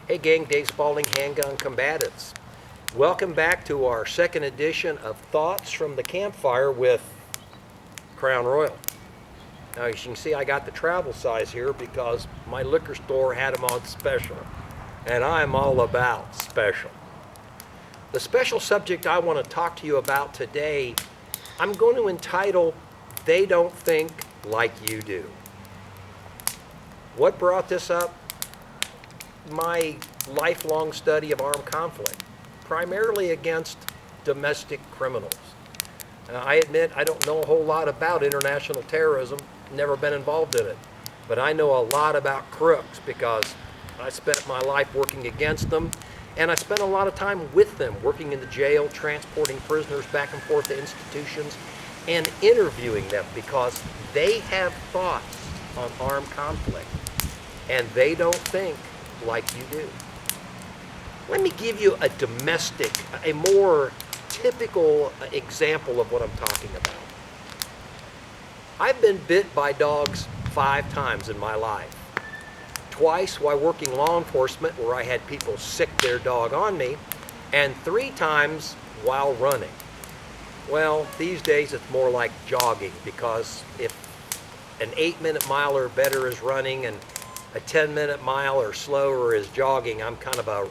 Hey gang, Dave Spalding, Handgun Combatants. Welcome back to our second edition of Thoughts from the Campfire with Crown Royal. Now as you can see, I got the travel size here because my liquor store had them on special. And I'm all about special. The special subject I want to talk to you about today, I'm going to entitle, They Don't Think Like You Do. What brought this up? My lifelong study of armed conflict, primarily against domestic criminals. I admit I don't know a whole lot about international terrorism, never been involved in it, but I know a lot about crooks because I spent my life working against them, and I spent a lot of time with them, working in the jail, transporting prisoners back and forth to institutions, and interviewing them because they have thoughts on armed conflict, and they don't think like you do. Let me give you a more typical example of what I'm talking about. I've been bit by dogs 5 times in my life. Twice while working law enforcement where I had people sick their dog on me, and 3 times while running. Well, these days it's more like jogging because if an 8-minute mile or better is running and a 10-minute mile or slower is jogging, I'm kind of a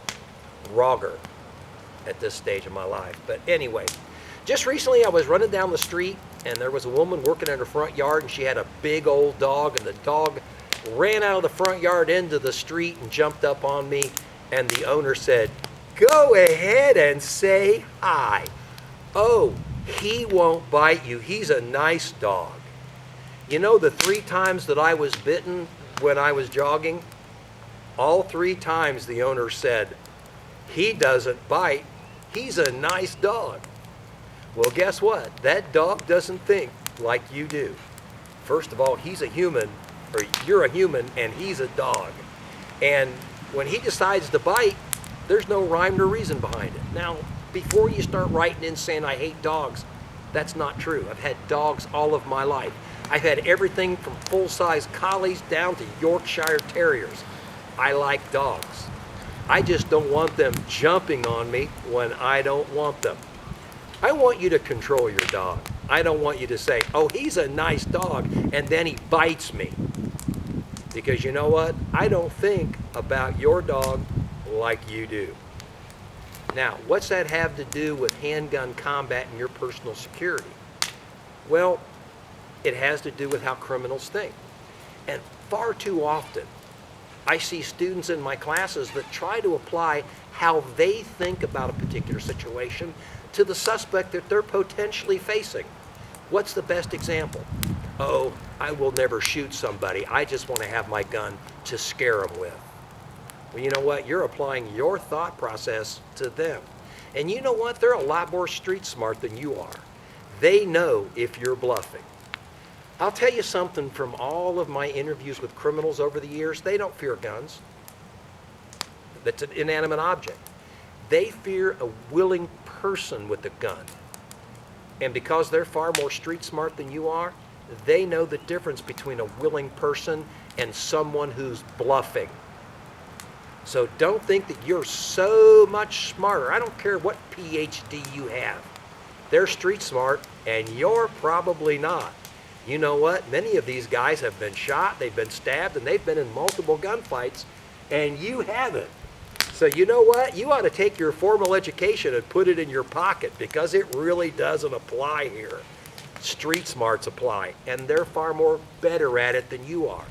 rogger at this stage of my life. But anyway, just recently I was running down the street and there was a woman working in her front yard and she had a big old dog, and the dog ran out of the front yard into the street and jumped up on me, and the owner said, "Go ahead and say hi. Oh, he won't bite you. He's a nice dog." You know, the 3 times that I was bitten when I was jogging, all 3 times the owner said, "He doesn't bite. He's a nice dog." Well, guess what? That dog doesn't think like you do. First of all, he's a human, or you're a human, and he's a dog. And when he decides to bite, there's no rhyme or reason behind it. Now, before you start writing in saying I hate dogs, that's not true. I've had dogs all of my life. I've had everything from full-size collies down to Yorkshire Terriers. I like dogs. I just don't want them jumping on me when I don't want them. I want you to control your dog. I don't want you to say, "Oh, he's a nice dog," and then he bites me. Because you know what? I don't think about your dog like you do. Now, what's that have to do with handgun combat and your personal security? Well, it has to do with how criminals think. And far too often, I see students in my classes that try to apply how they think about a particular situation to the suspect that they're potentially facing. What's the best example? "Oh, I will never shoot somebody. I just want to have my gun to scare them with." Well, you know what? You're applying your thought process to them. And you know what? They're a lot more street smart than you are. They know if you're bluffing. I'll tell you something from all of my interviews with criminals over the years, they don't fear guns. That's an inanimate object. They fear a willing person with a gun. And because they're far more street smart than you are, they know the difference between a willing person and someone who's bluffing. So don't think that you're so much smarter. I don't care what PhD you have. They're street smart and you're probably not. You know what? Many of these guys have been shot, they've been stabbed, and they've been in multiple gunfights, and you haven't. So you know what? You ought to take your formal education and put it in your pocket because it really doesn't apply here. Street smarts apply, and they're far more better at it than you are.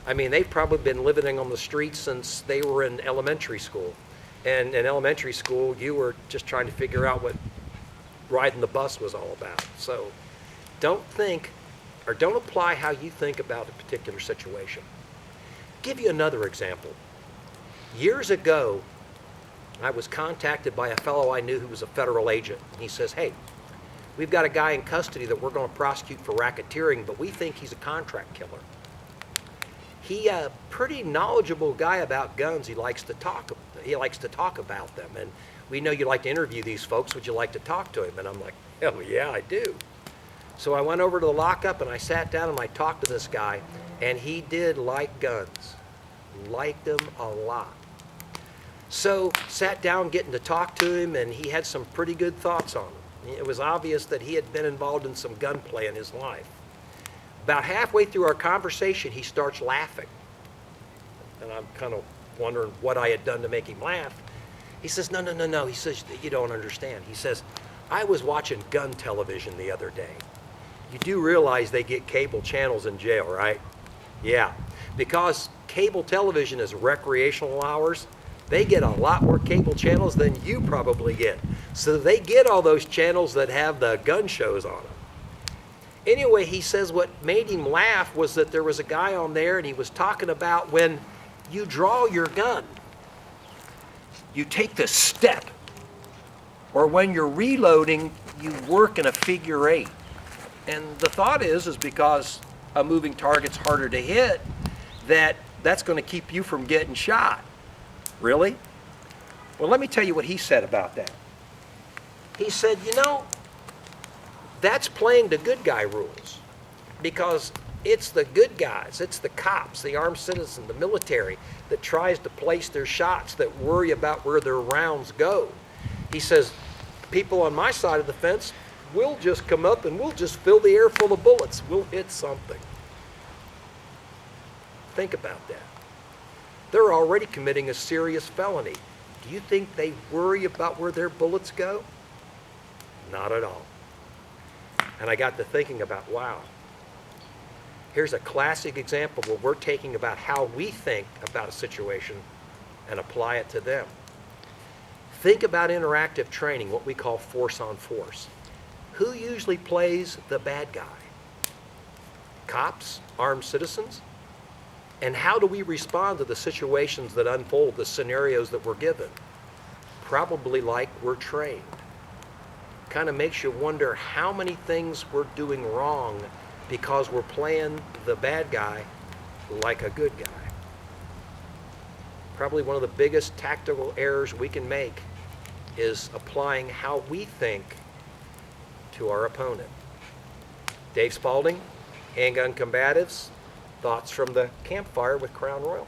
I mean, they've probably been living on the streets since they were in elementary school. And in elementary school, you were just trying to figure out what riding the bus was all about. So don't think, or don't apply how you think about a particular situation. Give you another example. Years ago, I was contacted by a fellow I knew who was a federal agent. He says, "Hey, we've got a guy in custody that we're going to prosecute for racketeering, but we think he's a contract killer." He a pretty knowledgeable guy about guns. He likes to talk about them. And we know you like to interview these folks. Would you like to talk to him? And I'm like, "Hell yeah, I do." So I went over to the lockup and I sat down and I talked to this guy, and he did like guns. Liked them a lot. So sat down getting to talk to him, and he had some pretty good thoughts on him. It was obvious that he had been involved in some gunplay in his life. About halfway through our conversation, he starts laughing. And I'm kind of wondering what I had done to make him laugh. He says, no, no, no, no. He says, you don't understand. He says, I was watching gun television the other day. You do realize they get cable channels in jail, right? Yeah, because cable television is recreational hours. They get a lot more cable channels than you probably get. So they get all those channels that have the gun shows on them. Anyway, he says what made him laugh was that there was a guy on there, and he was talking about when you draw your gun, you take the step, or when you're reloading, you work in a figure eight. And the thought is because a moving target's harder to hit, that's going to keep you from getting shot. Really? Well, let me tell you what he said about that. He said, you know, that's playing the good guy rules, because it's the good guys, it's the cops, the armed citizen, the military that tries to place their shots, that worry about where their rounds go. He says, people on my side of the fence, we'll just come up and we'll just fill the air full of bullets. We'll hit something. Think about that. They're already committing a serious felony. Do you think they worry about where their bullets go? Not at all. And I got to thinking about, wow, here's a classic example where we're taking about how we think about a situation and apply it to them. Think about interactive training, what we call force on force. Who usually plays the bad guy? Cops? Armed citizens? And how do we respond to the situations that unfold, the scenarios that we're given? Probably like we're trained. Kind of makes you wonder how many things we're doing wrong because we're playing the bad guy like a good guy. Probably one of the biggest tactical errors we can make is applying how we think to our opponent. Dave Spalding, Handgun Combatives, thoughts from the Campfire with Crown Royal.